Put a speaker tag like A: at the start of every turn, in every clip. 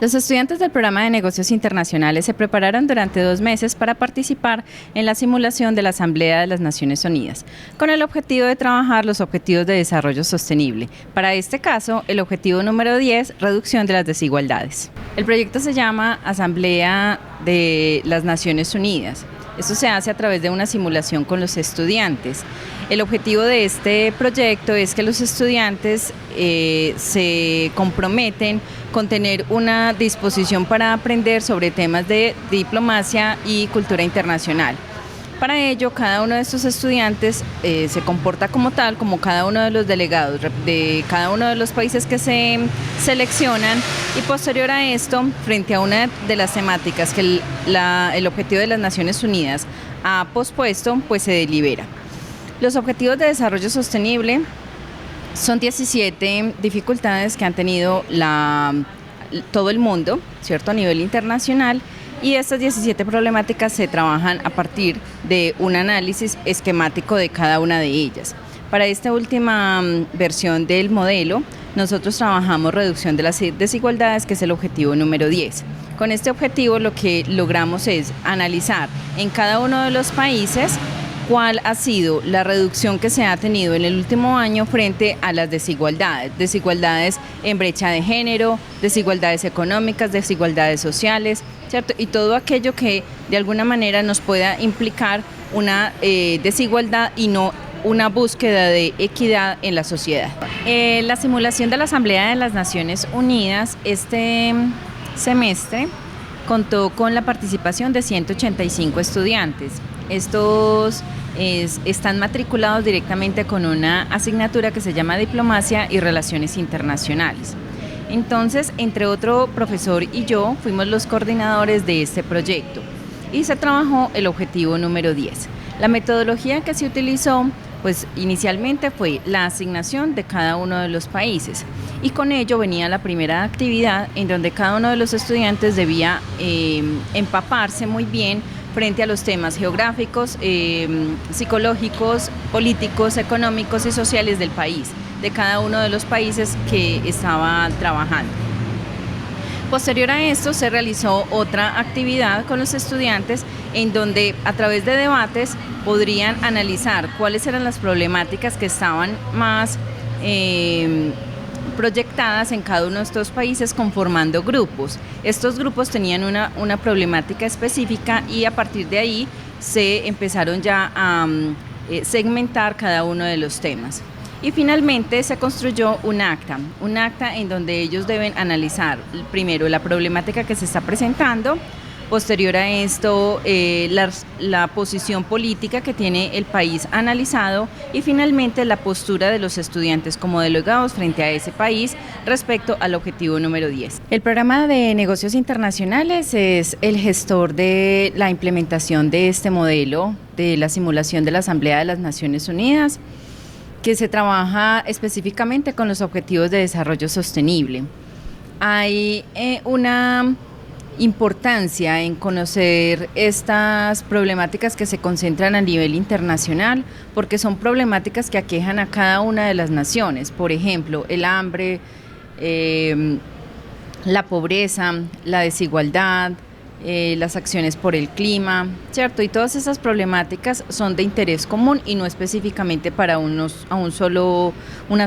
A: Los estudiantes del programa de negocios internacionales se prepararon durante 2 meses para participar en la simulación de la Asamblea de las Naciones Unidas, con el objetivo de trabajar los objetivos de desarrollo sostenible. Para este caso, el objetivo número 10, reducción de las desigualdades. El proyecto se llama Asamblea de las Naciones Unidas. Esto se hace a través de una simulación con los estudiantes. El objetivo de este proyecto es que los estudiantes se comprometen con tener una disposición para aprender sobre temas de diplomacia y cultura internacional. Para ello, cada uno de estos estudiantes se comporta como tal, como cada uno de los delegados de cada uno de los países que se seleccionan, y posterior a esto, frente a una de las temáticas que el objetivo de las Naciones Unidas ha pospuesto, pues se delibera. Los objetivos de desarrollo sostenible son 17 dificultades que han tenido todo el mundo, ¿cierto?, a nivel internacional. Y estas 17 problemáticas se trabajan a partir de un análisis esquemático de cada una de ellas. Para esta última versión del modelo, nosotros trabajamos reducción de las desigualdades, que es el objetivo número 10. Con este objetivo lo que logramos es analizar en cada uno de los países cuál ha sido la reducción que se ha tenido en el último año frente a las desigualdades en brecha de género, desigualdades económicas, desigualdades sociales, ¿cierto? Y todo aquello que de alguna manera nos pueda implicar una desigualdad y no una búsqueda de equidad en la sociedad. La simulación de la Asamblea de las Naciones Unidas este semestre contó con la participación de 185 estudiantes. Estos están matriculados directamente con una asignatura que se llama Diplomacia y Relaciones Internacionales. Entonces, entre otro profesor y yo, fuimos los coordinadores de este proyecto y se trabajó el objetivo número 10. La metodología que se utilizó, pues inicialmente fue la asignación de cada uno de los países, y con ello venía la primera actividad en donde cada uno de los estudiantes debía empaparse muy bien frente a los temas geográficos, psicológicos, políticos, económicos y sociales del país, de cada uno de los países que estaba trabajando. Posterior a esto se realizó otra actividad con los estudiantes en donde a través de debates podrían analizar cuáles eran las problemáticas que estaban más proyectadas en cada uno de estos países, conformando grupos. Estos grupos tenían una problemática específica y a partir de ahí se empezaron ya a segmentar cada uno de los temas. Y finalmente se construyó un acta en donde ellos deben analizar primero la problemática que se está presentando, posterior a esto la posición política que tiene el país analizado y finalmente la postura de los estudiantes como delegados frente a ese país respecto al objetivo número 10. El programa de negocios internacionales es el gestor de la implementación de este modelo de la simulación de la Asamblea de las Naciones Unidas, que se trabaja específicamente con los objetivos de desarrollo sostenible. Hay una importancia en conocer estas problemáticas que se concentran a nivel internacional, porque son problemáticas que aquejan a cada una de las naciones. Por ejemplo, el hambre, la pobreza, la desigualdad, las acciones por el clima, ¿cierto? Y todas esas problemáticas son de interés común y no específicamente para una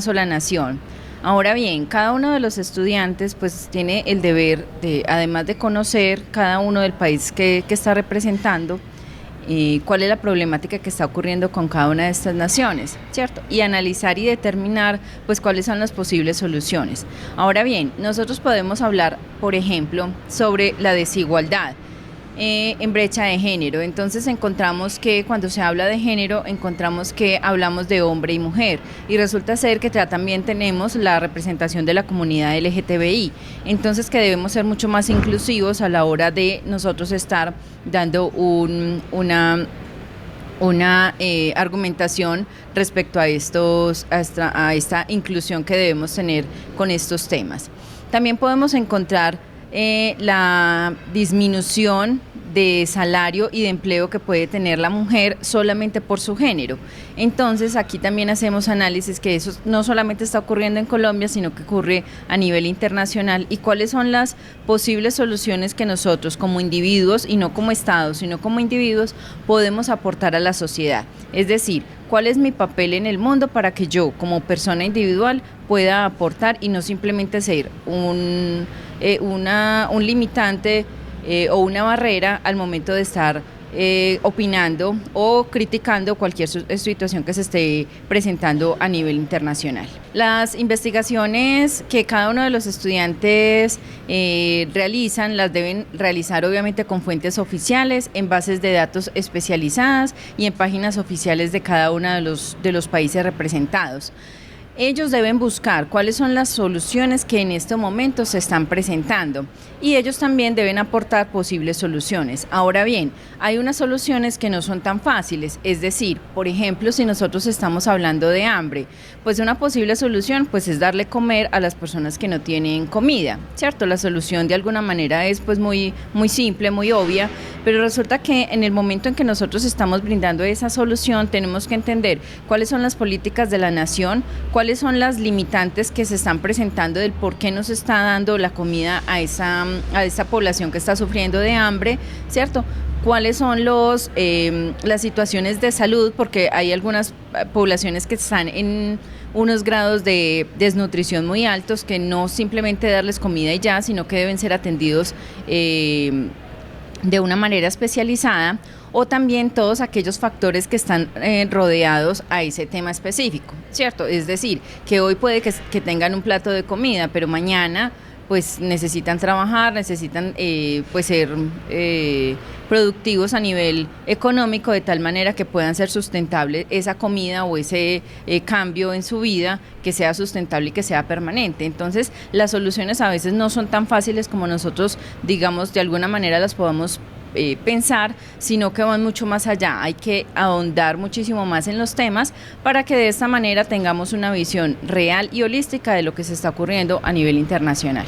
A: sola nación. Ahora bien, cada uno de los estudiantes pues tiene el deber de, además de conocer cada uno del país que está representando, cuál es la problemática que está ocurriendo con cada una de estas naciones, ¿cierto? Y analizar y determinar pues cuáles son las posibles soluciones. Ahora bien, nosotros podemos hablar, por ejemplo, sobre la desigualdad en brecha de género. Entonces encontramos que cuando se habla de género, encontramos que hablamos de hombre y mujer, y resulta ser que también tenemos la representación de la comunidad LGTBI, entonces que debemos ser mucho más inclusivos a la hora de nosotros estar dando una argumentación respecto a esta inclusión que debemos tener con estos temas. También podemos encontrar la disminución de salario y de empleo que puede tener la mujer solamente por su género. Entonces aquí también hacemos análisis que eso no solamente está ocurriendo en Colombia, sino que ocurre a nivel internacional, y cuáles son las posibles soluciones que nosotros como individuos, y no como Estado, sino como individuos, podemos aportar a la sociedad. Es decir, cuál es mi papel en el mundo para que yo como persona individual pueda aportar y no simplemente ser un limitante o una barrera al momento de estar opinando o criticando cualquier situación que se esté presentando a nivel internacional. Las investigaciones que cada uno de los estudiantes realizan, las deben realizar obviamente con fuentes oficiales, en bases de datos especializadas y en páginas oficiales de cada uno de los países representados. Ellos deben buscar cuáles son las soluciones que en este momento se están presentando, y ellos también deben aportar posibles soluciones. Ahora bien, hay unas soluciones que no son tan fáciles, es decir, por ejemplo, si nosotros estamos hablando de hambre, pues una posible solución pues es darle comer a las personas que no tienen comida, ¿cierto? La solución de alguna manera es pues muy simple, muy obvia, pero resulta que en el momento en que nosotros estamos brindando esa solución tenemos que entender cuáles son las políticas de la nación, cuáles son las limitantes que se están presentando del por qué no se está dando la comida a esa población que está sufriendo de hambre, ¿cierto? Cuáles son las situaciones de salud, porque hay algunas poblaciones que están en unos grados de desnutrición muy altos, que no simplemente darles comida y ya, sino que deben ser atendidos de una manera especializada, o también todos aquellos factores que están rodeados a ese tema específico, ¿cierto? Es decir, que hoy puede que tengan un plato de comida, pero mañana pues necesitan trabajar, necesitan pues ser productivos a nivel económico, de tal manera que puedan ser sustentable esa comida o ese cambio en su vida, que sea sustentable y que sea permanente. Entonces, las soluciones a veces no son tan fáciles como nosotros, digamos, de alguna manera las podamos pensar, sino que van mucho más allá. Hay que ahondar muchísimo más en los temas para que de esta manera tengamos una visión real y holística de lo que se está ocurriendo a nivel internacional.